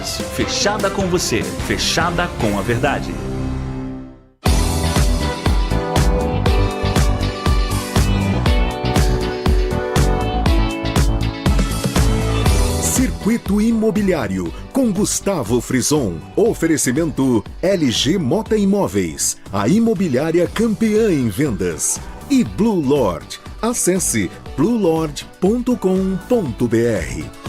Imóveis. Fechada com você, fechada com a verdade. Circuito Imobiliário, com Gustavo Frison. Oferecimento LG Mota Imóveis, a imobiliária campeã em vendas. E Blue Lord. Acesse bluelord.com.br.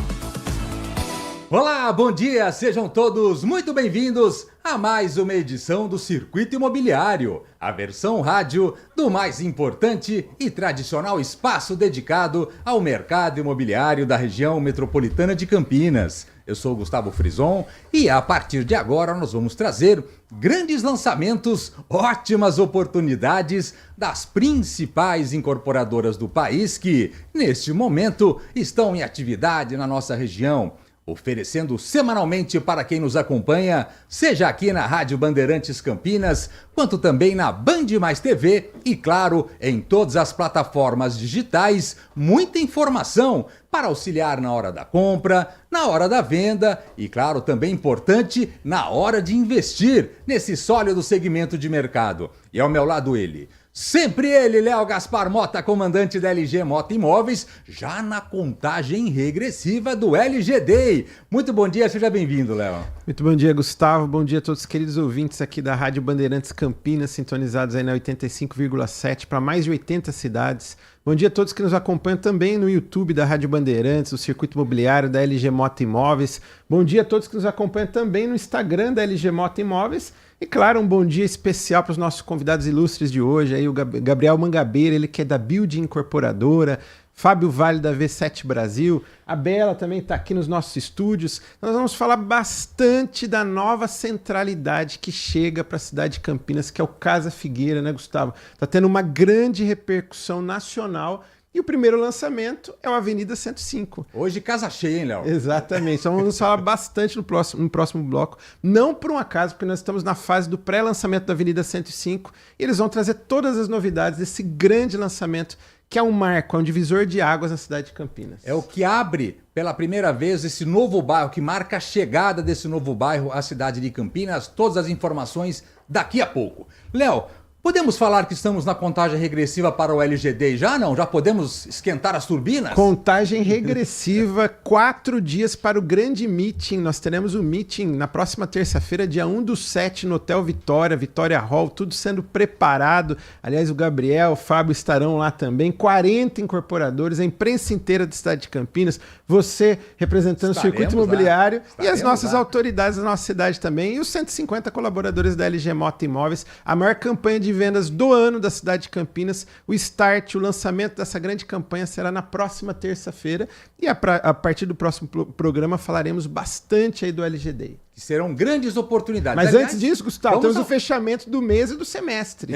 Olá, bom dia, sejam todos muito bem-vindos a mais uma edição do Circuito Imobiliário, a versão rádio do mais importante e tradicional espaço dedicado ao mercado imobiliário da região metropolitana de Campinas. Eu sou Gustavo Frison e a partir de agora nós vamos trazer grandes lançamentos, ótimas oportunidades das principais incorporadoras do país que, neste momento, estão em atividade na nossa região, oferecendo semanalmente para quem nos acompanha, seja aqui na Rádio Bandeirantes Campinas, quanto também na Band Mais TV e, claro, em todas as plataformas digitais, muita informação para auxiliar na hora da compra, na hora da venda e, claro, também importante, na hora de investir nesse sólido segmento de mercado. E ao meu lado ele, sempre ele, Léo Gaspar Mota, comandante da LG Mota Imóveis, já na contagem regressiva do LG Day. Muito bom dia, seja bem-vindo, Léo. Muito bom dia, Gustavo. Bom dia a todos os queridos ouvintes aqui da Rádio Bandeirantes Campinas, sintonizados aí na 85,7 para mais de 80 cidades. Bom dia a todos que nos acompanham também no YouTube da Rádio Bandeirantes, do Circuito Imobiliário da LG Mota Imóveis. Bom dia a todos que nos acompanham também no Instagram da LG Mota Imóveis. E claro, um bom dia especial para os nossos convidados ilustres de hoje, aí o Gabriel Mangabeira, ele que é da Building Incorporadora, Fábio Vale da V7 Brasil, a Bela também está aqui nos nossos estúdios. Nós vamos falar bastante da nova centralidade que chega para a cidade de Campinas, que é o Casa Figueira, né, Gustavo? Está tendo uma grande repercussão nacional. E o primeiro lançamento é o Avenida 105. Hoje casa cheia, hein, Léo? Exatamente. Então vamos falar bastante no próximo bloco. Não por um acaso, porque nós estamos na fase do pré-lançamento da Avenida 105 e eles vão trazer todas as novidades desse grande lançamento que é um marco, é um divisor de águas na cidade de Campinas. É o que abre pela primeira vez esse novo bairro, que marca a chegada desse novo bairro à cidade de Campinas. Todas as informações daqui a pouco. Léo, podemos falar que estamos na contagem regressiva para o LG Day já? Não? Já podemos esquentar as turbinas? Contagem regressiva, 4 dias para o grande meeting. Nós teremos o meeting na próxima terça-feira, dia 1/7, no Hotel Vitória, Vitória Hall, tudo sendo preparado. Aliás, o Gabriel, o Fábio estarão lá também. 40 incorporadores, a imprensa inteira da cidade de Campinas, você representando o Circuito Imobiliário e as nossas autoridades da nossa cidade também, e os 150 colaboradores da LG Mota Imóveis, a maior campanha de vendas do ano da cidade de Campinas. O start, o lançamento dessa grande campanha será na próxima terça-feira e a partir do próximo programa falaremos bastante aí do LG Day. Que serão grandes oportunidades. Mas aliás, antes disso, Gustavo, temos o fechamento do mês e do semestre.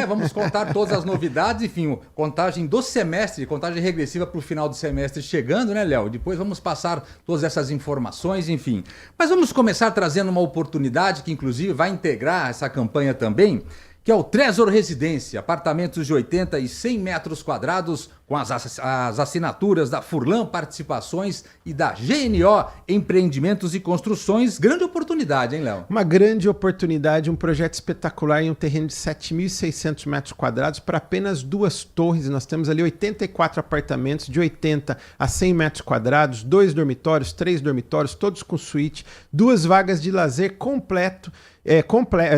Vamos contar todas as novidades, enfim, contagem do semestre, contagem regressiva para o final do semestre chegando, né, Léo? Depois vamos passar todas essas informações, enfim. Mas vamos começar trazendo uma oportunidade que, inclusive, vai integrar essa campanha também, que é o Trezor Residência, apartamentos de 80 e 100 metros quadrados, com as assinaturas da Furlan Participações e da GNO Empreendimentos e Construções. Grande oportunidade, hein, Léo? Uma grande oportunidade, um projeto espetacular em um terreno de 7.600 metros quadrados para apenas 2 torres. Nós temos ali 84 apartamentos de 80 a 100 metros quadrados, 2 dormitórios, 3 dormitórios, todos com suíte, 2 vagas de lazer completo,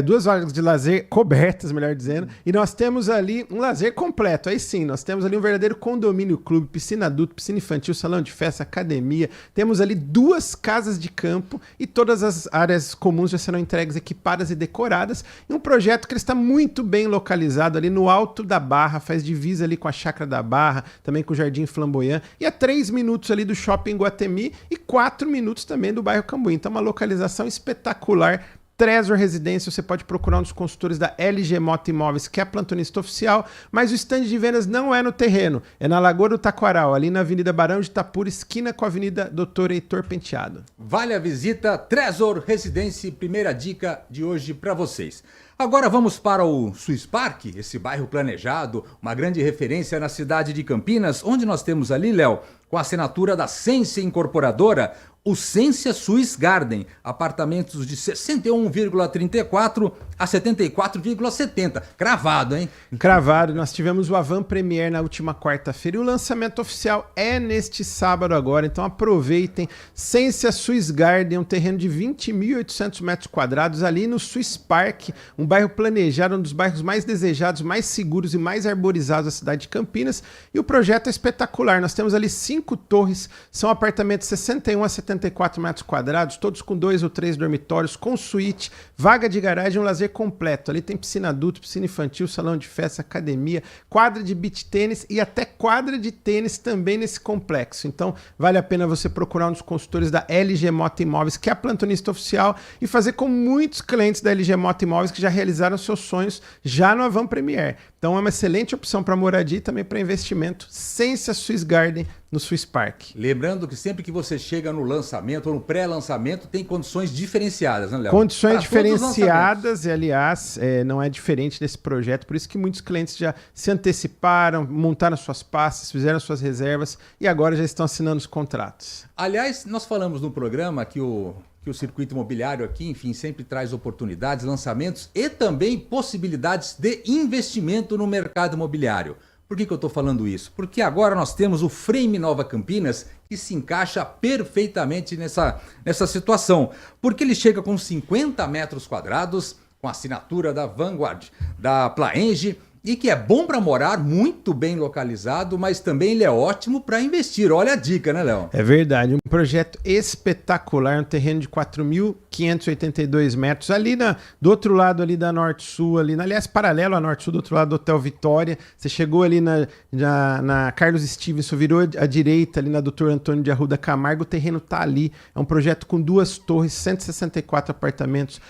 2 vagas de lazer cobertas, melhor dizendo, e nós temos ali um lazer completo. Aí sim, nós temos ali um verdadeiro condomínio clube, piscina adulto, piscina infantil, salão de festa, academia. Temos ali 2 casas de campo e todas as áreas comuns já serão entregues, equipadas e decoradas. E um projeto que ele está muito bem localizado ali no alto da Barra, faz divisa ali com a Chácara da Barra, também com o Jardim Flamboyant, e a 3 minutos ali do Shopping Guatemi e 4 minutos também do bairro Cambuí. Então uma localização espetacular. Trezor Residência, você pode procurar um dos consultores da LG Mota Imóveis, que é a plantonista oficial, mas o stand de vendas não é no terreno, é na Lagoa do Taquaral, ali na Avenida Barão de Itapura, esquina com a Avenida Doutor Heitor Penteado. Vale a visita, Trezor Residência, primeira dica de hoje para vocês. Agora vamos para o Swiss Park, esse bairro planejado, uma grande referência na cidade de Campinas, onde nós temos ali, Léo, com a assinatura da Sensia Incorporadora, o Sensia Swiss Garden, apartamentos de 61,34 a 74,70. Cravado, hein? Cravado. Nós tivemos o Avant Premier na última quarta-feira e o lançamento oficial é neste sábado agora, então aproveitem. Sensia Swiss Garden, um terreno de 20.800 metros quadrados ali no Swiss Park, um bairro planejado, um dos bairros mais desejados, mais seguros e mais arborizados da cidade de Campinas. E o projeto é espetacular. Nós temos ali 5 torres, são apartamentos de 61 a 74 metros quadrados, todos com 2 ou 3 dormitórios, com suíte, vaga de garagem e um lazer completo. Ali tem piscina adulto, piscina infantil, salão de festa, academia, quadra de beach tênis e até quadra de tênis também nesse complexo. Então vale a pena você procurar um dos consultores da LG Mota Imóveis, que é a plantonista oficial, e fazer com muitos clientes da LG Mota Imóveis que já realizaram seus sonhos já no Avant Premier. Então é uma excelente opção para moradia e também para investimento. Sensia Swiss Garden no Swiss Park. Lembrando que sempre que você chega no lançamento ou no pré-lançamento, tem condições diferenciadas, né, Léo? Condições diferenciadas e, aliás, não é diferente desse projeto, por isso que muitos clientes já se anteciparam, montaram suas pastas, fizeram suas reservas e agora já estão assinando os contratos. Aliás, nós falamos no programa que o circuito imobiliário aqui, enfim, sempre traz oportunidades, lançamentos e também possibilidades de investimento no mercado imobiliário. Por que eu estou falando isso? Porque agora nós temos o Frame Nova Campinas, que se encaixa perfeitamente nessa situação. Porque ele chega com 50 metros quadrados, com assinatura da Vanguard, da Plaenge, e que é bom para morar, muito bem localizado, mas também ele é ótimo para investir. Olha a dica, né, Léo? É verdade, um projeto espetacular, um terreno de 4.582 metros, ali do outro lado ali da Norte-Sul, aliás, paralelo à Norte-Sul, do outro lado do Hotel Vitória. Você chegou ali na Carlos Stevenson, virou à direita ali na Dr. Antônio de Arruda Camargo, o terreno tá ali. É um projeto com 2 torres, 164 apartamentos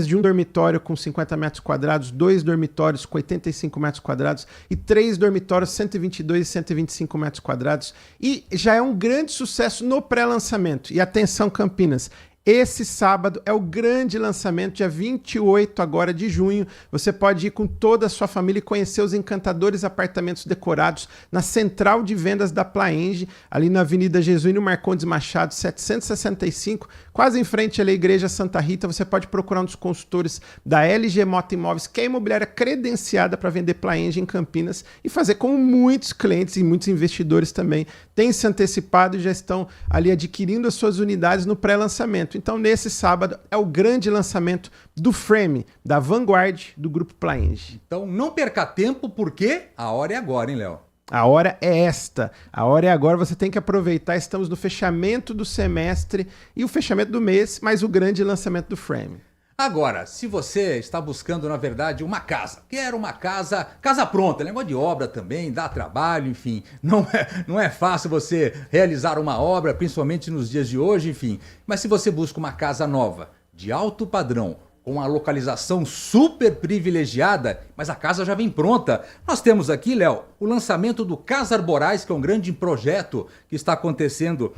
de um dormitório com 50 metros quadrados, 2 dormitórios com 85 metros quadrados e 3 dormitórios, 122 e 125 metros quadrados. E já é um grande sucesso no pré-lançamento. E atenção, Campinas, esse sábado é o grande lançamento, dia 28 agora de junho. Você pode ir com toda a sua família e conhecer os encantadores apartamentos decorados na central de vendas da Plaenge, ali na Avenida Jesuíno Marcondes Machado, 765, quase em frente à Igreja Santa Rita. Você pode procurar um dos consultores da LG Mota Imóveis, que é a imobiliária credenciada para vender Plaenge em Campinas, e fazer como muitos clientes e muitos investidores também têm se antecipado e já estão ali adquirindo as suas unidades no pré-lançamento. Então, nesse sábado, é o grande lançamento do Frame, da Vanguard, do Grupo Plaenge. Então, não perca tempo, porque a hora é agora, hein, Léo? A hora é esta. A hora é agora, você tem que aproveitar. Estamos no fechamento do semestre e o fechamento do mês, mas o grande lançamento do Frame. Agora, se você está buscando, na verdade, uma casa, quer uma casa pronta, negócio de obra também, dá trabalho, enfim, não é fácil você realizar uma obra, principalmente nos dias de hoje, enfim, mas se você busca uma casa nova, de alto padrão, com a localização super privilegiada, mas a casa já vem pronta. Nós temos aqui, Léo, o lançamento do Casa Arborais, que é um grande projeto que está acontecendo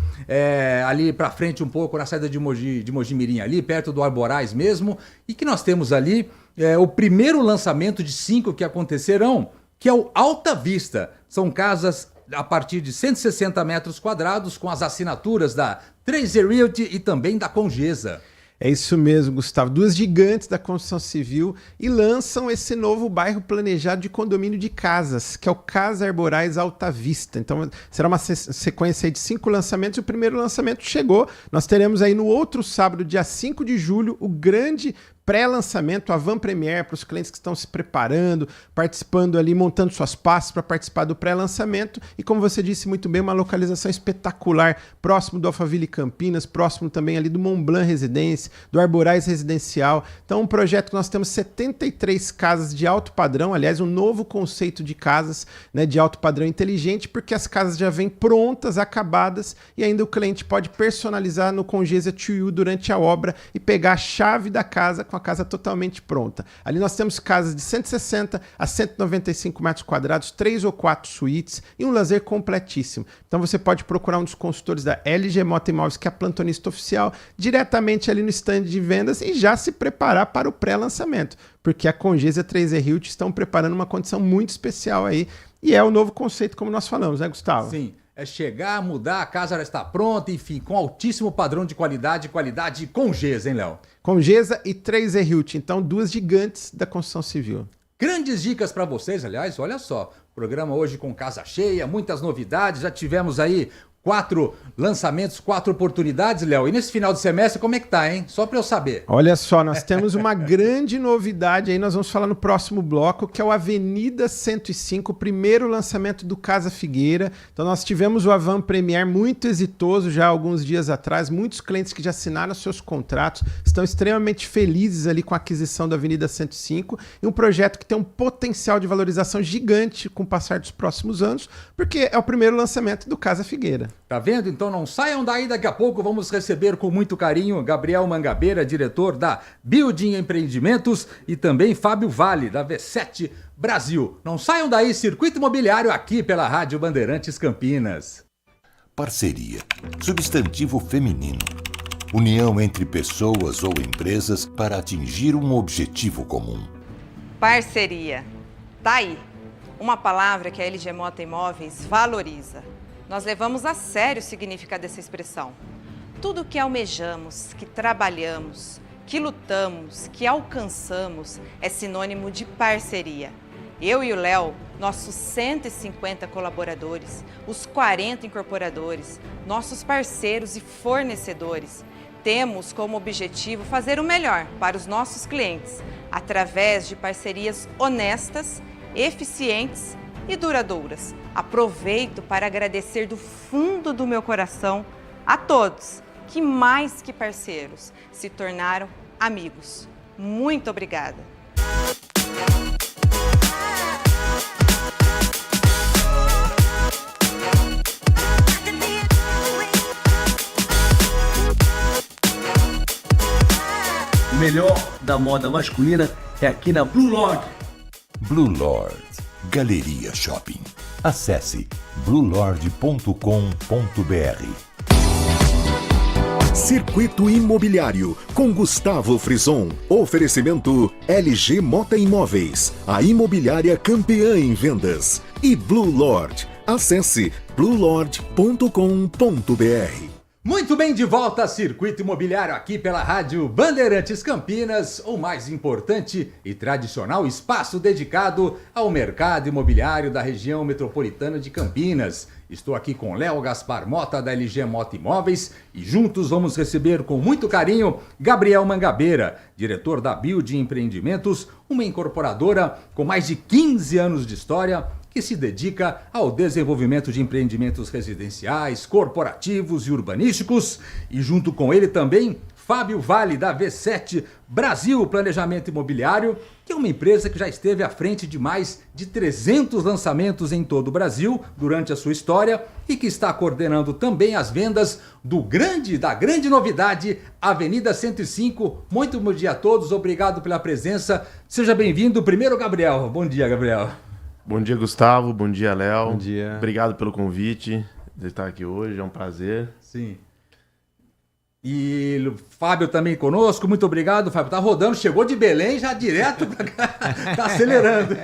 ali para frente um pouco, na saída de Mojimirim, ali perto do Arborais mesmo, e que nós temos ali o primeiro lançamento de 5 que acontecerão, que é o Alta Vista. São casas a partir de 160 metros quadrados, com as assinaturas da Tracer Realty e também da Congesa. É isso mesmo, Gustavo. 2 gigantes da construção civil e lançam esse novo bairro planejado de condomínio de casas, que é o Casa Arborais Alta Vista. Então será uma sequência aí de 5 lançamentos e o primeiro lançamento chegou. Nós teremos aí no outro sábado, dia 5 de julho, o grande pré-lançamento, a Avant Premier, para os clientes que estão se preparando, participando ali, montando suas pastas para participar do pré-lançamento. E como você disse muito bem, uma localização espetacular, próximo do Alphaville Campinas, próximo também ali do Montblanc Residência, do Arborais Residencial. Então, um projeto que nós temos 73 casas de alto padrão, aliás, um novo conceito de casas, né, de alto padrão inteligente, porque as casas já vêm prontas, acabadas, e ainda o cliente pode personalizar no Congesa 2U durante a obra e pegar a chave da casa com com a casa totalmente pronta. Ali nós temos casas de 160 a 195 metros quadrados, 3 ou 4 suítes e um lazer completíssimo. Então você pode procurar um dos consultores da LG Mota Imóveis, que é a plantonista oficial, diretamente ali no stand de vendas e já se preparar para o pré-lançamento, porque a Congesa e a 3E Realty estão preparando uma condição muito especial aí, e é o novo conceito, como nós falamos, né, Gustavo? Sim, é chegar, mudar, a casa já está pronta, enfim, com altíssimo padrão de qualidade Congesa, hein, Léo? Congesa e 3E Realty, então duas gigantes da construção civil. Grandes dicas para vocês, aliás, olha só, programa hoje com casa cheia, muitas novidades, já tivemos aí 4 lançamentos, 4 oportunidades, Léo. E nesse final de semestre, como é que tá, hein? Só para eu saber. Olha só, nós temos uma grande novidade aí, nós vamos falar no próximo bloco, que é o Avenida 105, o primeiro lançamento do Casa Figueira. Então nós tivemos o Avant Premier muito exitoso já há alguns dias atrás, muitos clientes que já assinaram seus contratos, estão extremamente felizes ali com a aquisição da Avenida 105, e um projeto que tem um potencial de valorização gigante com o passar dos próximos anos, porque é o primeiro lançamento do Casa Figueira. Tá vendo? Então não saiam daí, daqui a pouco vamos receber com muito carinho Gabriel Mangabeira, diretor da Building Empreendimentos, e também Fábio Vale, da V7 Brasil. Não saiam daí, Circuito Imobiliário aqui pela Rádio Bandeirantes Campinas. Parceria, substantivo feminino. União entre pessoas ou empresas para atingir um objetivo comum. Parceria. Tá aí. Uma palavra que a LG Mota Imóveis valoriza. Nós levamos a sério o significado dessa expressão. Tudo que almejamos, que trabalhamos, que lutamos, que alcançamos é sinônimo de parceria. Eu e o Léo, nossos 150 colaboradores, os 40 incorporadores, nossos parceiros e fornecedores, temos como objetivo fazer o melhor para os nossos clientes, através de parcerias honestas, eficientes e duradouras. Aproveito para agradecer do fundo do meu coração a todos que, mais que parceiros, se tornaram amigos. Muito obrigada! O melhor da moda masculina é aqui na Blue Lord. Blue Lord Galeria Shopping. Acesse bluelord.com.br. Circuito Imobiliário com Gustavo Frison. Oferecimento LG Mota Imóveis, a imobiliária campeã em vendas. E Blue Lord. Acesse bluelord.com.br. Muito bem, de volta a Circuito Imobiliário aqui pela Rádio Bandeirantes Campinas, o mais importante e tradicional espaço dedicado ao mercado imobiliário da região metropolitana de Campinas. Estou aqui com Léo Gaspar Mota, da LG Mota Imóveis, e juntos vamos receber com muito carinho Gabriel Mangabeira, diretor da Building Empreendimentos, uma incorporadora com mais de 15 anos de história, que se dedica ao desenvolvimento de empreendimentos residenciais, corporativos e urbanísticos. E junto com ele também, Fábio Vale, da V7 Brasil Planejamento Imobiliário, que é uma empresa que já esteve à frente de mais de 300 lançamentos em todo o Brasil durante a sua história e que está coordenando também as vendas da grande novidade, Avenida 105. Muito bom dia a todos, obrigado pela presença. Seja bem-vindo. Primeiro, Gabriel. Bom dia, Gabriel. Bom dia, Gustavo. Bom dia, Léo. Bom dia. Obrigado pelo convite de estar aqui hoje. É um prazer. Sim. E o Fábio também conosco. Muito obrigado, Fábio. Tá rodando, chegou de Belém já direto pra cá. Tá acelerando.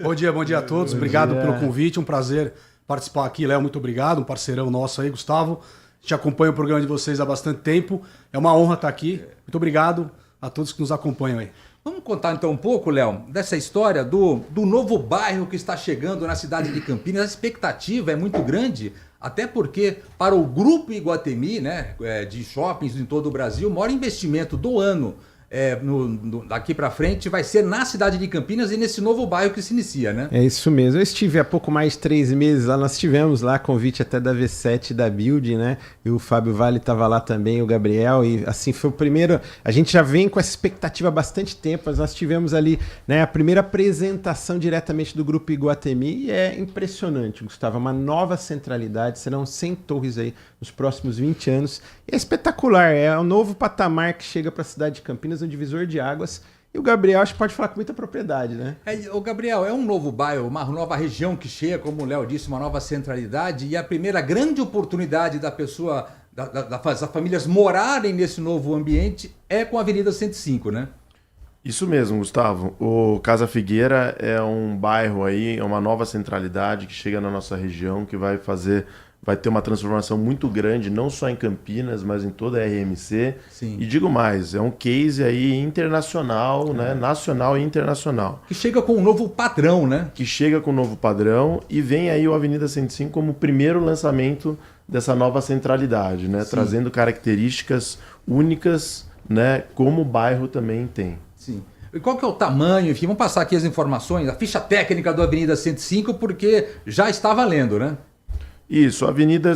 Bom dia a todos. Obrigado pelo convite. Um prazer participar aqui, Léo. Muito obrigado. Um parceirão nosso aí, Gustavo. A gente acompanha o programa de vocês há bastante tempo. É uma honra estar aqui. Muito obrigado a todos que nos acompanham aí. Vamos contar então um pouco, Léo, dessa história do novo bairro que está chegando na cidade de Campinas. A expectativa é muito grande, até porque para o Grupo Iguatemi, né, de shoppings em todo o Brasil, o maior investimento do ano daqui para frente vai ser na cidade de Campinas e nesse novo bairro que se inicia, né? É isso mesmo. Eu estive há pouco mais de 3 meses lá, nós tivemos lá convite até da V7 da Building, né? E o Fábio Vale estava lá também, o Gabriel, e assim foi o primeiro. A gente já vem com essa expectativa há bastante tempo, mas nós tivemos ali, né, a primeira apresentação diretamente do Grupo Iguatemi e é impressionante, Gustavo, uma nova centralidade, serão 100 torres aí nos próximos 20 anos. E é espetacular, é um novo patamar que chega para a cidade de Campinas. Campinas, um divisor de águas. E o Gabriel acho que pode falar com muita propriedade, né? O Gabriel, é um novo bairro, uma nova região que chega, como o Léo disse, uma nova centralidade, e a primeira grande oportunidade da pessoa, das famílias morarem nesse novo ambiente é com a Avenida 105, né? Isso mesmo, Gustavo. O Casa Figueira é um bairro aí, é uma nova centralidade que chega na nossa região, que vai ter uma transformação muito grande, não só em Campinas, mas em toda a RMC. Sim. E digo mais, é um case aí internacional, né? Nacional e internacional. Que chega com um novo padrão, né? Que chega com um novo padrão e vem aí o Avenida 105 como o primeiro lançamento dessa nova centralidade, né? Sim. Trazendo características únicas, né? Como o bairro também tem. Sim. E qual que é o tamanho? Enfim, vamos passar aqui as informações, a ficha técnica do Avenida 105, porque já está valendo, né? Isso, a avenida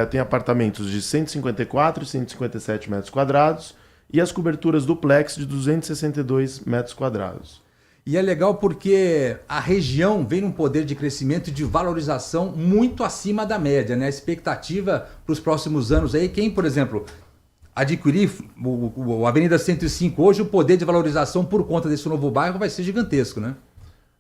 tem apartamentos de 154 e 157 metros quadrados e as coberturas duplex de 262 metros quadrados. E é legal porque a região vem num poder de crescimento e de valorização muito acima da média, né? A expectativa para os próximos anos aí, quem, por exemplo, adquirir o Avenida 105 hoje, o poder de valorização por conta desse novo bairro vai ser gigantesco, né?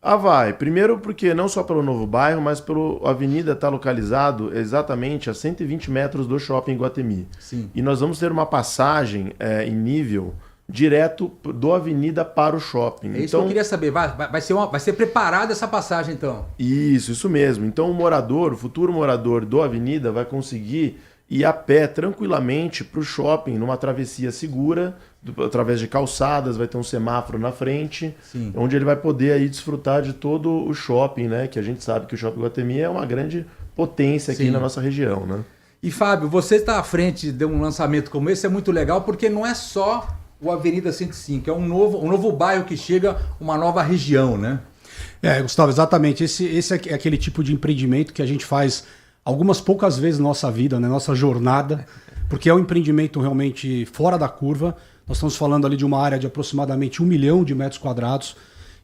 Vai. Primeiro porque não só pelo novo bairro, mas a avenida está localizado exatamente a 120 metros do Shopping Iguatemi. Sim. E nós vamos ter uma passagem em nível direto do avenida para o shopping. É isso que eu queria saber. Vai ser preparada essa passagem, então? Isso mesmo. Então o futuro morador do avenida vai conseguir ir a pé tranquilamente para o shopping, numa travessia segura, através de calçadas, vai ter um semáforo na frente, Sim. onde ele vai poder aí desfrutar de todo o shopping, né? Que a gente sabe que o Shopping Iguatemi é uma grande potência aqui Sim. na nossa região, né? E Fábio, você está à frente de um lançamento como esse, é muito legal, porque não é só o Avenida 105, é um novo bairro que chega, uma nova região, né? Gustavo, exatamente. Esse é aquele tipo de empreendimento que a gente faz algumas poucas vezes na nossa vida, na nossa jornada, porque é um empreendimento realmente fora da curva. Nós estamos falando ali de uma área de aproximadamente 1 milhão de metros quadrados.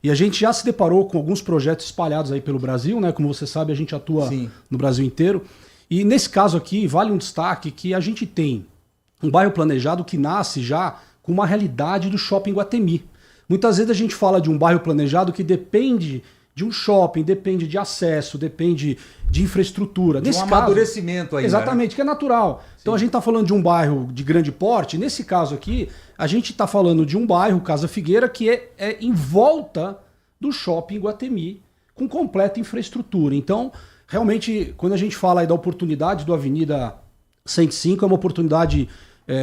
E a gente já se deparou com alguns projetos espalhados aí pelo Brasil, né? Como você sabe, a gente atua Sim. no Brasil inteiro. E nesse caso aqui, vale um destaque que a gente tem um bairro planejado que nasce já com uma realidade do Shopping Iguatemi. Muitas vezes a gente fala de um bairro planejado que depende de um shopping, depende de acesso, depende de infraestrutura. De um amadurecimento aí. Exatamente, que é natural. Sim. Então a gente está falando de um bairro de grande porte. Nesse caso aqui, a gente está falando de um bairro, Casa Figueira, que é em volta do Shopping Iguatemi, com completa infraestrutura. Então, realmente, quando a gente fala aí da oportunidade do Avenida 105, é uma oportunidade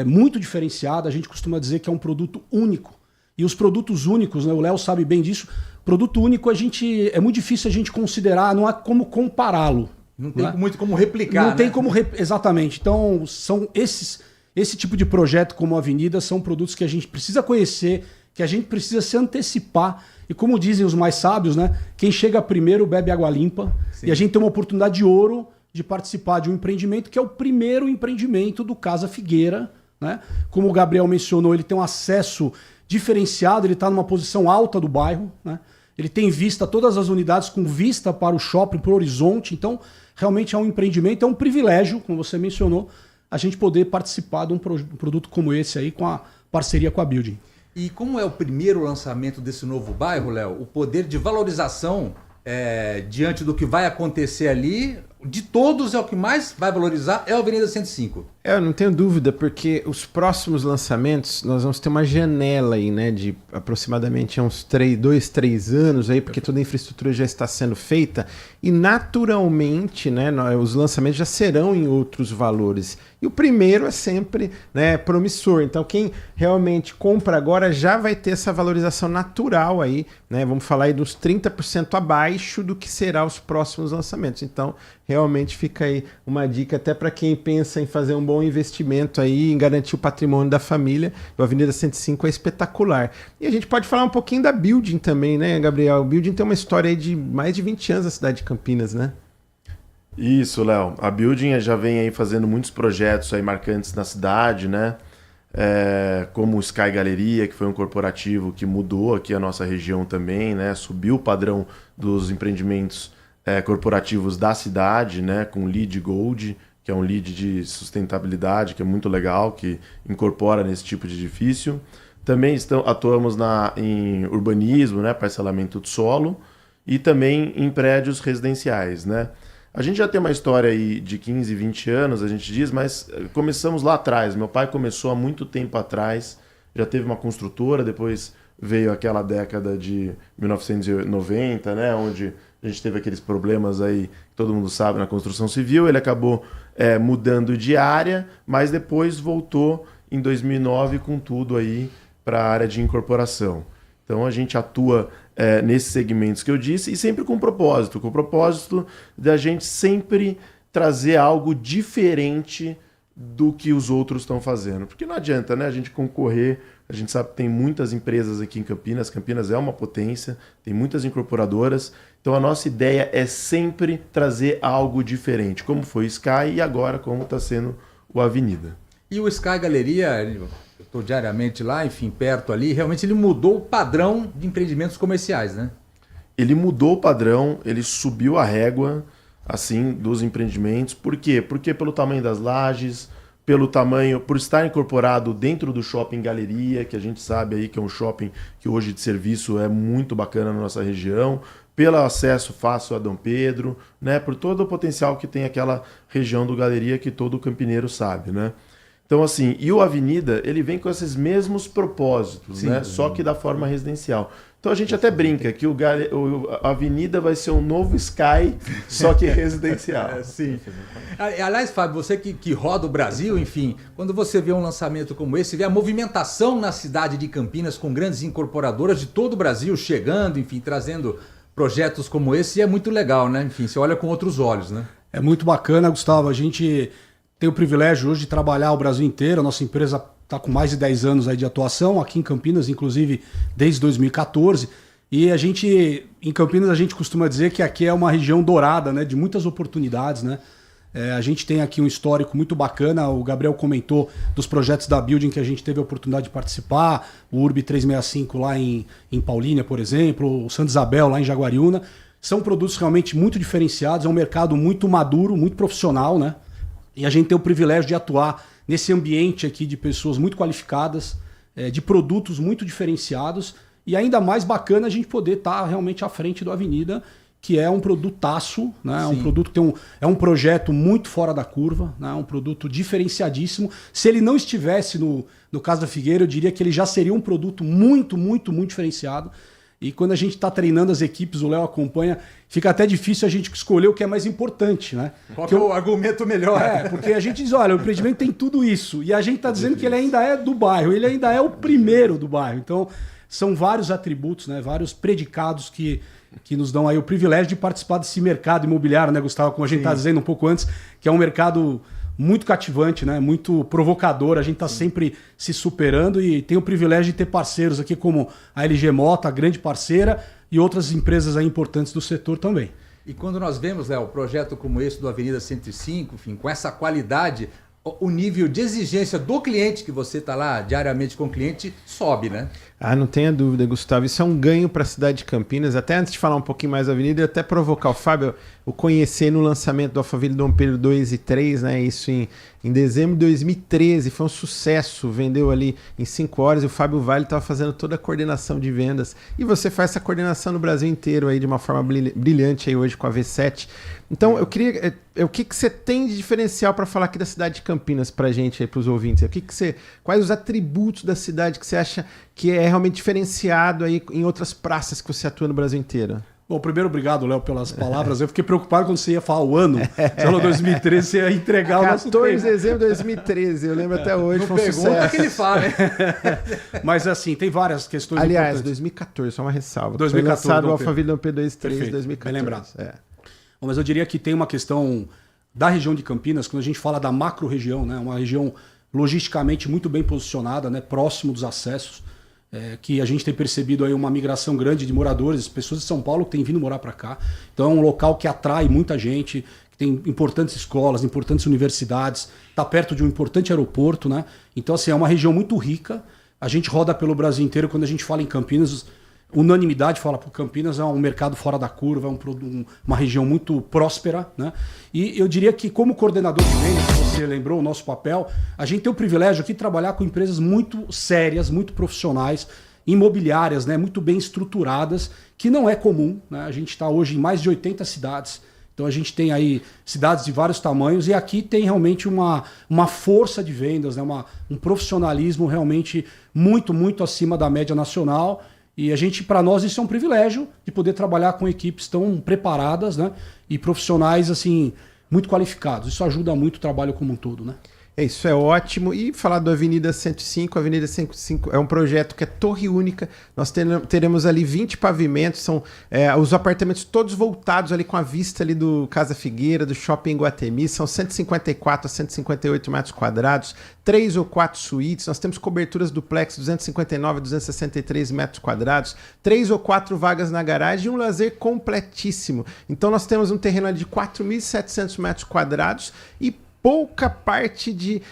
muito diferenciada. A gente costuma dizer que é um produto único. E os produtos únicos, né, o Léo sabe bem disso, produto único é muito difícil a gente considerar, não há como compará-lo. Não tem muito como replicar. Não tem como exatamente. Então, são esse tipo de projeto como a Avenida são produtos que a gente precisa conhecer, que a gente precisa se antecipar. E como dizem os mais sábios, né, quem chega primeiro bebe água limpa. Sim. E a gente tem uma oportunidade de ouro de participar de um empreendimento que é o primeiro empreendimento do Casa Figueira, né? Como o Gabriel mencionou, ele tem um acesso diferenciado, ele está numa posição alta do bairro, né? Ele tem vista, todas as unidades com vista para o shopping, para o horizonte. Então, realmente é um empreendimento, é um privilégio, como você mencionou, a gente poder participar de um produto como esse aí, com a parceria com a Building. E como é o primeiro lançamento desse novo bairro, Léo, o poder de valorização diante do que vai acontecer ali, de todos é o que mais vai valorizar, é a Avenida 105. Eu não tenho dúvida, porque os próximos lançamentos, nós vamos ter uma janela aí, né, de aproximadamente uns 2, 3 anos aí, porque toda a infraestrutura já está sendo feita, e naturalmente, né, os lançamentos já serão em outros valores. E o primeiro é sempre, né, promissor. Então quem realmente compra agora já vai ter essa valorização natural aí, né, vamos falar aí dos 30% abaixo do que será os próximos lançamentos. Então realmente fica aí uma dica até para quem pensa em fazer um bom investimento aí, em garantir o patrimônio da família. A Avenida 105 é espetacular. E a gente pode falar um pouquinho da Building também, né, Gabriel? O Building tem uma história aí de mais de 20 anos na cidade de Campinas, né? Isso, Léo. A Building já vem aí fazendo muitos projetos aí marcantes na cidade, né? Como o Sky Galeria, que foi um corporativo que mudou aqui a nossa região também, né? Subiu o padrão dos empreendimentos corporativos da cidade, né? Com LEED Gold, que é um LEED de sustentabilidade, que é muito legal, que incorpora nesse tipo de edifício. Também atuamos em urbanismo, né, parcelamento de solo, e também em prédios residenciais, né? A gente já tem uma história aí de 15, 20 anos, a gente diz, mas começamos lá atrás. Meu pai começou há muito tempo atrás, já teve uma construtora, depois veio aquela década de 1990, né, onde a gente teve aqueles problemas aí, que todo mundo sabe, na construção civil. Ele acabou mudando de área, mas depois voltou em 2009 com tudo aí para a área de incorporação. Então a gente atua nesses segmentos que eu disse e sempre com o propósito da gente sempre trazer algo diferente do que os outros estão fazendo. Porque não adianta, né, a gente concorrer. A gente sabe que tem muitas empresas aqui em Campinas. Campinas é uma potência, tem muitas incorporadoras. Então a nossa ideia é sempre trazer algo diferente, como foi o Sky e agora como está sendo o Avenida. E o Sky Galeria, eu estou diariamente lá, enfim, perto ali, realmente ele mudou o padrão de empreendimentos comerciais, né? Ele mudou o padrão, ele subiu a régua, assim, dos empreendimentos. Por quê? Porque pelo tamanho das lajes, por estar incorporado dentro do Shopping Galeria, que a gente sabe aí que é um shopping que hoje de serviço é muito bacana na nossa região, pelo acesso fácil a Dom Pedro, né, por todo o potencial que tem aquela região do Galeria que todo campineiro sabe, né? Então, assim, e o Avenida, ele vem com esses mesmos propósitos, né? Só que da forma residencial. Então a gente até brinca que a Avenida vai ser um novo Sky, só que residencial. Sim. Aliás, Fábio, você que roda o Brasil, enfim, quando você vê um lançamento como esse, vê a movimentação na cidade de Campinas com grandes incorporadoras de todo o Brasil chegando, enfim, trazendo projetos como esse, e é muito legal, né? Enfim, você olha com outros olhos, né? É muito bacana, Gustavo. A gente tem o privilégio hoje de trabalhar o Brasil inteiro. A nossa empresa está com mais de 10 anos aí de atuação aqui em Campinas, inclusive desde 2014. E em Campinas, a gente costuma dizer que aqui é uma região dourada, né, de muitas oportunidades, né? A gente tem aqui um histórico muito bacana. O Gabriel comentou dos projetos da Building que a gente teve a oportunidade de participar. O Urb 365 lá em Paulínia, por exemplo. O Santa Isabel lá em Jaguariúna. São produtos realmente muito diferenciados. É um mercado muito maduro, muito profissional, né? E a gente tem o privilégio de atuar nesse ambiente aqui de pessoas muito qualificadas, de produtos muito diferenciados, e ainda mais bacana a gente poder estar realmente à frente do Avenida, que é um produtaço, né? Um produto que é um projeto muito fora da curva, né? Um produto diferenciadíssimo. Se ele não estivesse no caso da Figueira, eu diria que ele já seria um produto muito, muito, muito diferenciado. E quando a gente está treinando as equipes, o Léo acompanha, fica até difícil a gente escolher o que é mais importante, né? Qual que é o argumento melhor? Porque a gente diz, olha, o empreendimento tem tudo isso. E a gente está dizendo que ele ainda é do bairro, ele ainda é o primeiro do bairro. Então, são vários atributos, né? Vários predicados que nos dão aí o privilégio de participar desse mercado imobiliário, né, Gustavo? Como a gente está dizendo um pouco antes, que é um mercado muito cativante, né? Muito provocador. A gente está sempre se superando e tem o privilégio de ter parceiros aqui como a LG Mota, a grande parceira, e outras empresas aí importantes do setor também. E quando nós vemos, Léo, um projeto como esse do Avenida 105, enfim, com essa qualidade, o nível de exigência do cliente, que você está lá diariamente com o cliente, sobe, né? Ah, não tenha dúvida, Gustavo. Isso é um ganho para a cidade de Campinas. Até antes de falar um pouquinho mais da Avenida, eu até provocar o Fábio, o conhecer no lançamento do Alphaville Dom Pedro 2 e 3, né? Isso em dezembro de 2013. Foi um sucesso. Vendeu ali em 5 horas e o Fábio Vale estava fazendo toda a coordenação de vendas. E você faz essa coordenação no Brasil inteiro aí de uma forma brilhante aí hoje com a V7. Então, eu queria... O que você tem de diferencial para falar aqui da cidade de Campinas para a gente aí, para os ouvintes? Quais os atributos da cidade que você acha que é realmente diferenciado aí em outras praças que você atua no Brasil inteiro? Bom, primeiro, obrigado, Léo, pelas palavras. Eu fiquei preocupado quando você ia falar o ano. Você falou 2013, você ia entregar o nosso 14 de dezembro de 2013, eu lembro até hoje. Não pergunta que ele fala, né? Mas assim, tem várias questões Aliás, importantes. 2014, só uma ressalva. 2014, foi lançado o Alphaville Dom Pedro 2 e 3 em 2014. Bem lembrado. Bom, mas eu diria que tem uma questão da região de Campinas, quando a gente fala da macro-região, né? Uma região logisticamente muito bem posicionada, né? Próximo dos acessos, que a gente tem percebido aí uma migração grande de moradores, pessoas de São Paulo que têm vindo morar para cá. Então é um local que atrai muita gente, que tem importantes escolas, importantes universidades, está perto de um importante aeroporto, né? Então assim, é uma região muito rica. A gente roda pelo Brasil inteiro. Quando a gente fala em Campinas, unanimidade fala que Campinas é um mercado fora da curva, uma região muito próspera, né? E eu diria que como coordenador de vendas, se você lembrou o nosso papel, a gente tem o privilégio aqui de trabalhar com empresas muito sérias, muito profissionais, imobiliárias, né? Muito bem estruturadas, que não é comum, né? A gente está hoje em mais de 80 cidades. Então a gente tem aí cidades de vários tamanhos e aqui tem realmente uma força de vendas, né? Um profissionalismo realmente muito, muito acima da média nacional. E para nós, isso é um privilégio de poder trabalhar com equipes tão preparadas, né? E profissionais, assim, muito qualificados. Isso ajuda muito o trabalho como um todo, né? Isso é ótimo. E falar do Avenida 105, a Avenida 105 é um projeto que é torre única. Nós teremos ali 20 pavimentos, são os apartamentos todos voltados ali com a vista ali do Casa Figueira, do Shopping Iguatemi, são 154 a 158 metros quadrados, 3 ou 4 suítes, nós temos coberturas duplex 259 a 263 metros quadrados, 3 ou 4 vagas na garagem e um lazer completíssimo. Então nós temos um terreno ali de 4.700 metros quadrados e pouca parte de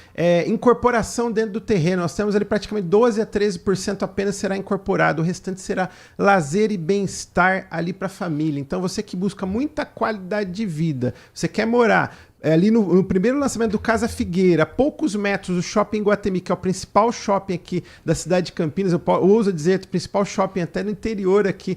incorporação dentro do terreno. Nós temos ali praticamente 12 a 13% apenas será incorporado. O restante será lazer e bem-estar ali para a família. Então você que busca muita qualidade de vida, você quer morar ali no primeiro lançamento do Casa Figueira, a poucos metros do Shopping Iguatemi, que é o principal shopping aqui da cidade de Campinas, eu ouso dizer, o principal shopping até no interior aqui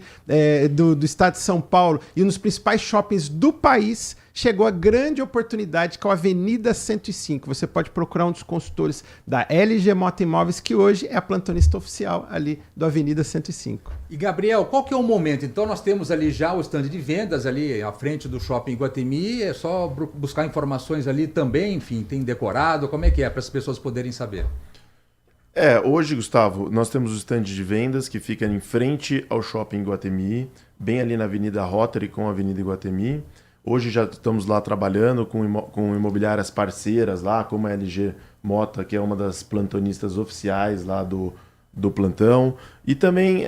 do estado de São Paulo, e um dos principais shoppings do país, chegou a grande oportunidade, que é a Avenida 105. Você pode procurar um dos consultores da LG Mota Imóveis, que hoje é a plantonista oficial ali do Avenida 105. E Gabriel, qual que é o momento? Então nós temos ali já o stand de vendas ali à frente do Shopping Iguatemi, é só buscar informações ali também, enfim, tem decorado, como é que é para as pessoas poderem saber? Hoje, Gustavo, nós temos o stand de vendas que fica em frente ao Shopping Iguatemi, bem ali na Avenida Rotary com a Avenida Iguatemi. Hoje já estamos lá trabalhando com imobiliárias parceiras lá, como a LG Mota, que é uma das plantonistas oficiais lá do plantão. E também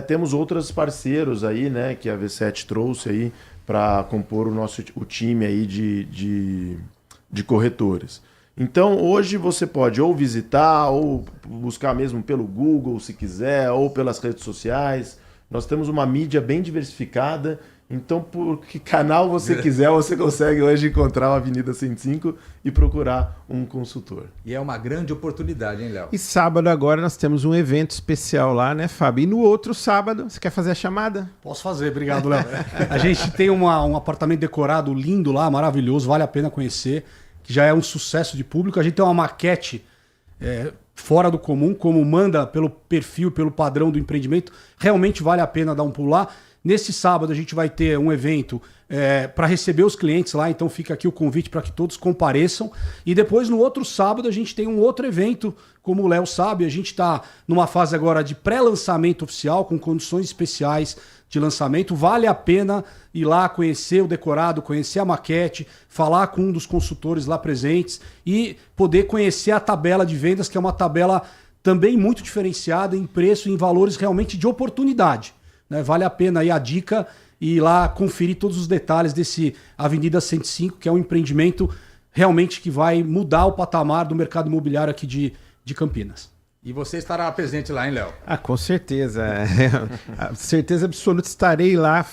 temos outros parceiros aí, né, que a V7 trouxe aí para compor o time aí de corretores. Então hoje você pode ou visitar, ou buscar mesmo pelo Google, se quiser, ou pelas redes sociais. Nós temos uma mídia bem diversificada. Então, por que canal você quiser, você consegue hoje encontrar a Avenida 105 e procurar um consultor. E é uma grande oportunidade, hein, Léo? E sábado agora nós temos um evento especial lá, né, Fábio? E no outro sábado, você quer fazer a chamada? Posso fazer, obrigado, Léo. A gente tem um apartamento decorado lindo lá, maravilhoso, vale a pena conhecer, que já é um sucesso de público. A gente tem uma maquete fora do comum, como manda pelo perfil, pelo padrão do empreendimento, realmente vale a pena dar um pulo lá. Nesse sábado a gente vai ter um evento para receber os clientes lá, então fica aqui o convite para que todos compareçam. E depois no outro sábado a gente tem um outro evento, como o Léo sabe, a gente está numa fase agora de pré-lançamento oficial, com condições especiais de lançamento. Vale a pena ir lá conhecer o decorado, conhecer a maquete, falar com um dos consultores lá presentes e poder conhecer a tabela de vendas, que é uma tabela também muito diferenciada em preço e em valores realmente de oportunidade. Vale a pena aí a dica e ir lá conferir todos os detalhes desse Avenida 105, que é um empreendimento realmente que vai mudar o patamar do mercado imobiliário aqui de Campinas. E você estará presente lá, hein, Léo? Com certeza. Certeza absoluta, estarei lá,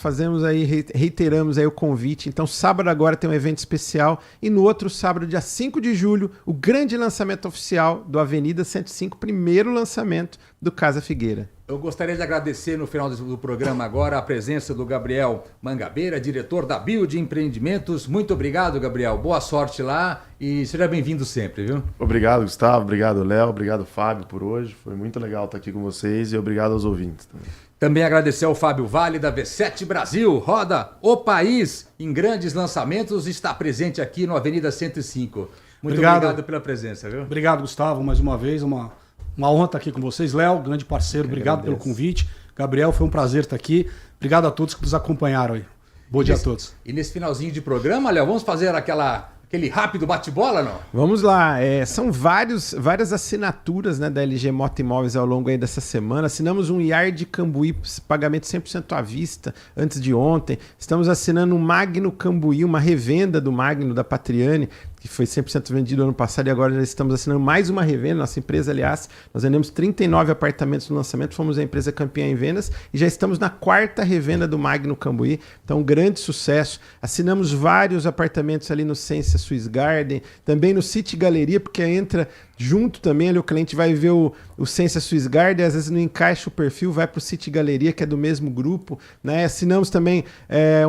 reiteramos aí o convite. Então, sábado agora tem um evento especial e no outro sábado, dia 5 de julho, o grande lançamento oficial do Avenida 105, primeiro lançamento do Casa Figueira. Eu gostaria de agradecer no final do programa agora a presença do Gabriel Mangabeira, diretor da Build Empreendimentos. Muito obrigado, Gabriel. Boa sorte lá e seja bem-vindo sempre, viu? Obrigado, Gustavo. Obrigado, Léo. Obrigado, Fábio, por hoje. Foi muito legal estar aqui com vocês e obrigado aos ouvintes também. Também agradecer ao Fábio Vale da V7 Brasil. Roda o país em grandes lançamentos e está presente aqui no Avenida 105. Muito obrigado pela presença, viu? Obrigado, Gustavo, mais uma vez. Uma honra estar aqui com vocês. Léo, grande parceiro, obrigado pelo convite. Gabriel, foi um prazer estar aqui. Obrigado a todos que nos acompanharam aí. Bom dia a todos. E nesse finalzinho de programa, Léo, vamos fazer aquele rápido bate-bola, não? Vamos lá. São várias assinaturas, né, da LG Mota Imóveis ao longo aí dessa semana. Assinamos um IAR de Cambuí, pagamento 100% à vista, antes de ontem. Estamos assinando um Magno Cambuí, uma revenda do Magno da Patriani, que que foi 100% vendido ano passado, e agora nós estamos assinando mais uma revenda. Nossa empresa, aliás, nós vendemos 39 apartamentos no lançamento, fomos a empresa campeã em vendas e já estamos na 4ª revenda do Magno Cambuí, então grande sucesso. Assinamos vários apartamentos ali no Sensa Swiss Garden, também no City Galeria, porque entra junto também, ali o cliente vai ver o Sensa Swiss Garden, às vezes não encaixa o perfil, vai para o City Galeria, que é do mesmo grupo, né? Assinamos também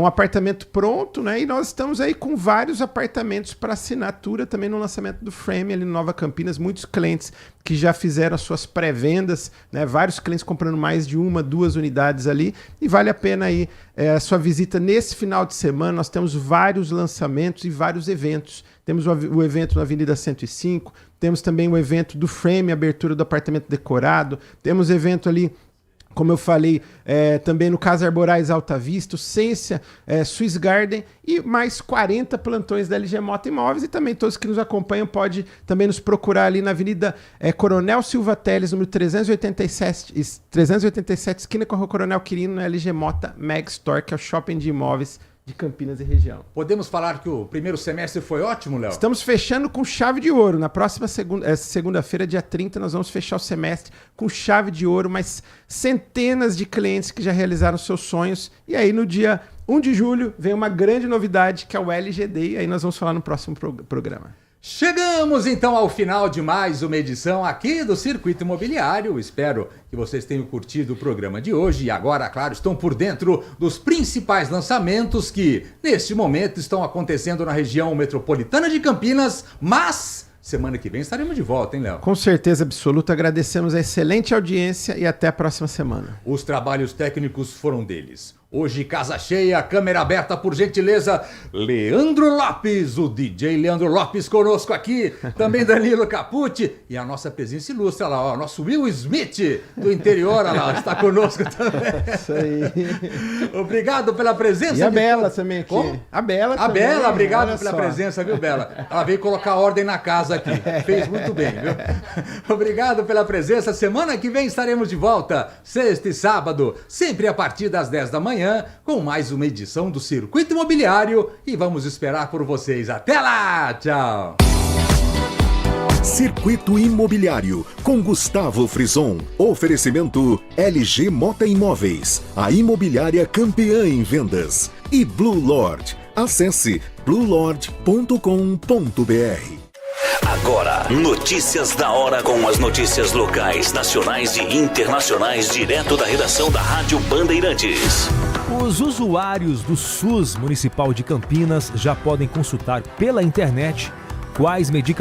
um apartamento pronto, né? E nós estamos aí com vários apartamentos para assinatura também no lançamento do Frame ali no Nova Campinas, muitos clientes que já fizeram as suas pré-vendas, né? Vários clientes comprando mais de 1, 2 unidades ali, e vale a pena aí a sua visita nesse final de semana. Nós temos vários lançamentos e vários eventos. Temos o evento na Avenida 105, temos também o evento do Frame, abertura do apartamento decorado, temos evento ali, como eu falei, também no Casa Arborais Alta Vista, o Sensa, Swiss Garden e mais 40 plantões da LG Mota Imóveis, e também todos que nos acompanham podem também nos procurar ali na Avenida Coronel Silva Teles, número 387, esquina com a Rua Coronel Quirino, na LG Mota Mag Store, que é o shopping de imóveis de Campinas e região. Podemos falar que o primeiro semestre foi ótimo, Léo? Estamos fechando com chave de ouro. Na próxima segunda-feira, dia 30, nós vamos fechar o semestre com chave de ouro, mas centenas de clientes que já realizaram seus sonhos. E aí, no dia 1 de julho, vem uma grande novidade, que é o LGD, e aí nós vamos falar no próximo programa. Chegamos então ao final de mais uma edição aqui do Circuito Imobiliário. Espero que vocês tenham curtido o programa de hoje e agora, claro, estão por dentro dos principais lançamentos que neste momento estão acontecendo na região metropolitana de Campinas, mas semana que vem estaremos de volta, hein, Léo? Com certeza absoluta, agradecemos a excelente audiência e até a próxima semana. Os trabalhos técnicos foram deles. Hoje, casa cheia, câmera aberta, por gentileza, Leandro Lopes, o DJ Leandro Lopes conosco aqui, também Danilo Capucci e a nossa presença ilustre, olha lá, ó, nosso Will Smith do interior, olha lá, está conosco também. Isso aí. Obrigado pela presença. E a Bela também aqui. Como? A Bela também. A Bela, obrigado pela só. presença, viu, Bela? Ela veio colocar ordem na casa aqui, fez muito bem, viu? Obrigado pela presença, semana que vem estaremos de volta, sexta e sábado, sempre a partir das 10 da manhã, com mais uma edição do Circuito Imobiliário e vamos esperar por vocês. Até lá! Tchau! Circuito Imobiliário, com Gustavo Frison. Oferecimento LG Mota Imóveis, a imobiliária campeã em vendas. E Blue Lord. Acesse bluelord.com.br. Agora, notícias da hora com as notícias locais, nacionais e internacionais, direto da redação da Rádio Bandeirantes. Os usuários do SUS Municipal de Campinas já podem consultar pela internet quais medicamentos